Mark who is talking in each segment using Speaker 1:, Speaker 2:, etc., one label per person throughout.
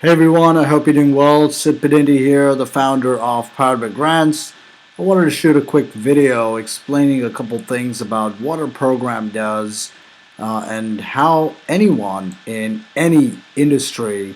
Speaker 1: Hey everyone, I hope you're doing well. Sid Padindi here, the founder of Powered by Grants. I wanted to shoot a quick video explaining a couple things about what our program does and how anyone in any industry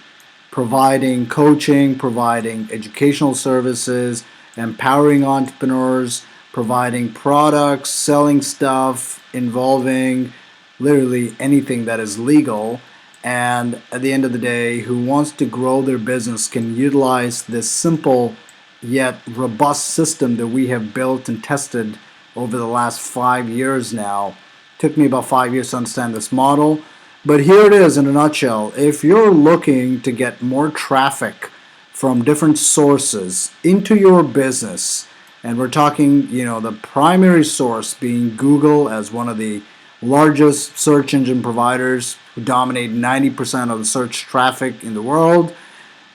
Speaker 1: providing coaching, providing educational services, empowering entrepreneurs, providing products, selling stuff involving literally anything that is legal, and at the end of the day who wants to grow their business can utilize this simple yet robust system that we have built and tested over the last 5 years now. Took me about 5 years to understand this model, but here it is in a nutshell. If you're looking to get more traffic from different sources into your business, and we're talking, the primary source being Google as one of the largest search engine providers who dominate 90% of the search traffic in the world.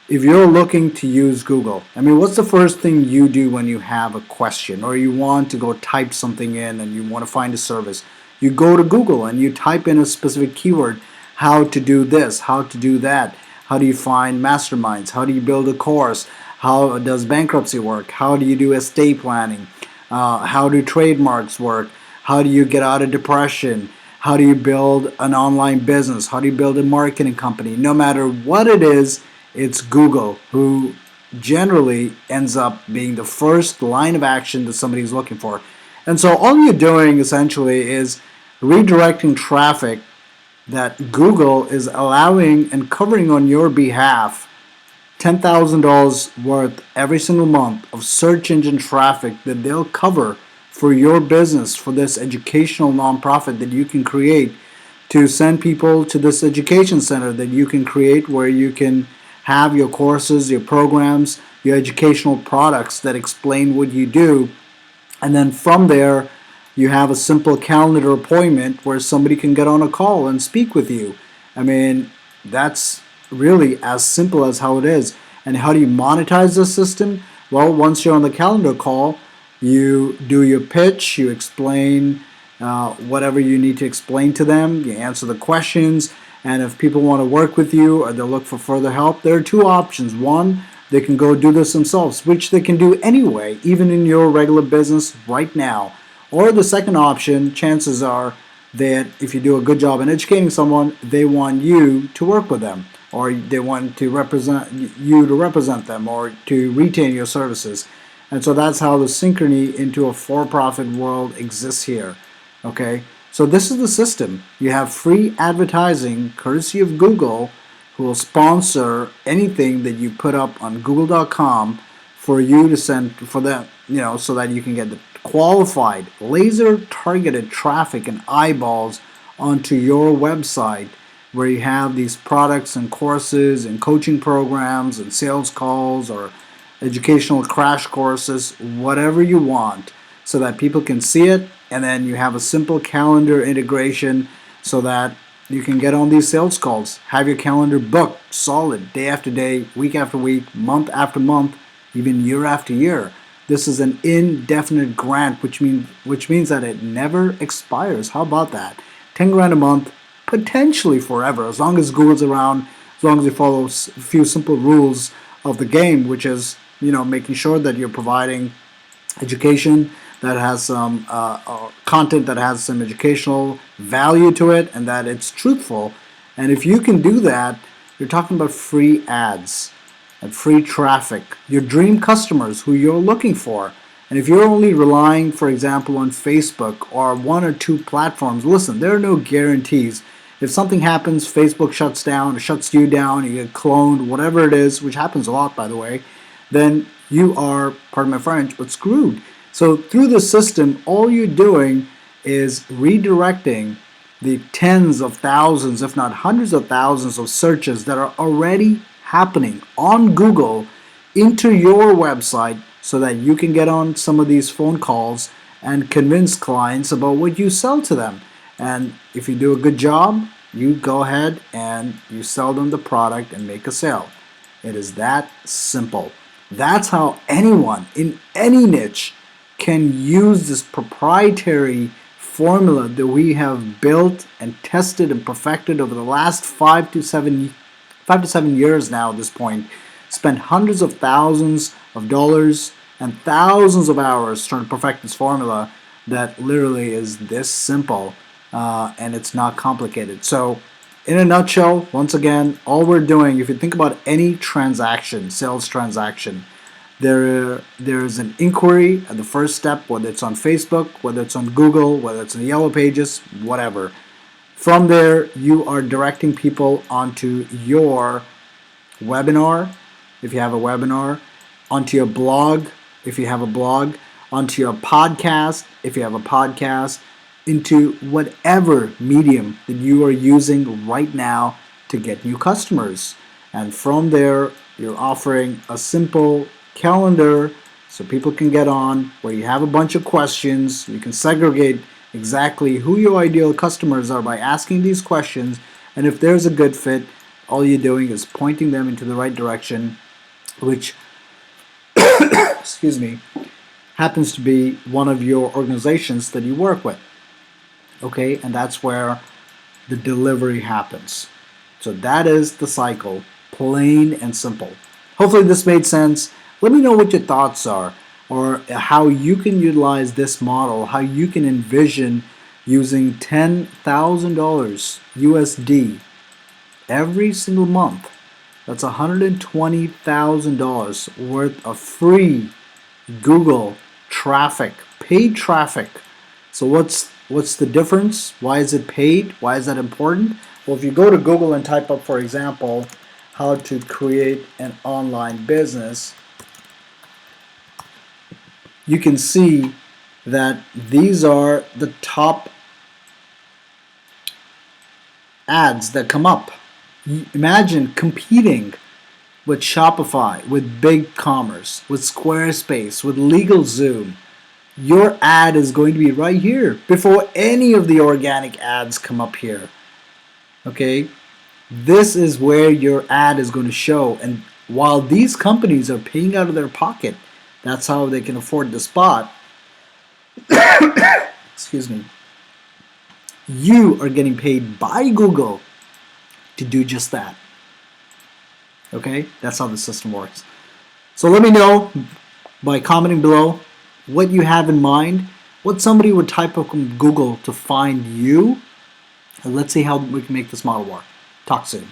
Speaker 1: If you're looking to use Google, what's the first thing you do when you have a question or you want to go type something in and you want to find a service? You go to Google and you type in a specific keyword, how to do this, how to do that, how do you find masterminds, how do you build a course, how does bankruptcy work, how do you do estate planning, how do trademarks work, how do you get out of depression, how do you build an online business, how do you build a marketing company. No matter what it is, it's Google who generally ends up being the first line of action that somebody's looking for. And so all you're doing essentially is redirecting traffic that Google is allowing and covering on your behalf. $10,000 worth every single month of search engine traffic that they'll cover for your business, for this educational nonprofit that you can create to send people to this education center that you can create, where you can have your courses, your programs, your educational products that explain what you do. And then from there, you have a simple calendar appointment where somebody can get on a call and speak with you. That's really as simple as how it is. And how do you monetize the system? Well, once you're on the calendar call, you do your pitch, you explain whatever you need to explain to them, you answer the questions, and if people want to work with you or they look for further help, there are two options. One, they can go do this themselves, which they can do anyway, even in your regular business right now. Or the second option, chances are that if you do a good job in educating someone, they want you to work with them, or they want to represent them, or to retain your services. And so that's how the synchrony into a for-profit world exists here. Okay, so this is the system. You have free advertising courtesy of Google, who will sponsor anything that you put up on Google.com for you to send for them, so that you can get the qualified, laser-targeted traffic and eyeballs onto your website, where you have these products and courses and coaching programs and sales calls or educational crash courses, whatever you want, so that people can see it. And then you have a simple calendar integration so that you can get on these sales calls, have your calendar booked solid day after day, week after week, month after month, even year after year. This is an indefinite grant, which means that it never expires. How about that? 10 grand a month, potentially forever, as long as Google's around, as long as you follow a few simple rules of the game, which is making sure that you're providing education that has some content that has some educational value to it, and that it's truthful. And if you can do that, you're talking about free ads and free traffic, your dream customers who you're looking for. And if you're only relying, for example, on Facebook or one or two platforms, listen, there are no guarantees. If something happens, Facebook shuts down, or shuts you down, you get cloned, whatever it is, which happens a lot, by the way, then you are, pardon my French, but screwed. So through the system, all you're doing is redirecting the tens of thousands, if not hundreds of thousands of searches that are already happening on Google into your website, so that you can get on some of these phone calls and convince clients about what you sell to them. And if you do a good job, you go ahead and you sell them the product and make a sale. It is that simple. That's how anyone in any niche can use this proprietary formula that we have built and tested and perfected over the last 5 to 7 5 to 7 years now at this point, spent hundreds of thousands of dollars and thousands of hours trying to perfect this formula that literally is this simple, and it's not complicated. So in a nutshell, once again, all we're doing, if you think about any transaction, sales transaction, there's an inquiry at the first step, whether it's on Facebook, whether it's on Google, whether it's in the Yellow Pages, whatever. From there, you are directing people onto your webinar, if you have a webinar, onto your blog, if you have a blog, onto your podcast, if you have a podcast, into whatever medium that you are using right now to get new customers. And from there, you're offering a simple calendar so people can get on, where you have a bunch of questions. You can segregate exactly who your ideal customers are by asking these questions, and if there's a good fit, all you're doing is pointing them into the right direction, which excuse me, happens to be one of your organizations that you work with. Okay, and that's where the delivery happens. So that is the cycle, plain and simple. Hopefully this made sense. Let me know what your thoughts are, or how you can utilize this model, how you can envision using $10,000 USD every single month. That's $120,000 worth of free Google traffic, paid traffic. So what's the difference? Why is it paid? Why is that important? Well, if you go to Google and type up, for example, how to create an online business, you can see that these are the top ads that come up. Imagine competing with Shopify, with BigCommerce, with Squarespace, with LegalZoom. Your ad is going to be right here before any of the organic ads come up here. Okay? This is where your ad is going to show. And while these companies are paying out of their pocket, that's how they can afford the spot. Excuse me. You are getting paid by Google to do just that. Okay? That's how the system works. So let me know by commenting below what you have in mind, what somebody would type up on Google to find you, and let's see how we can make this model work. Talk soon.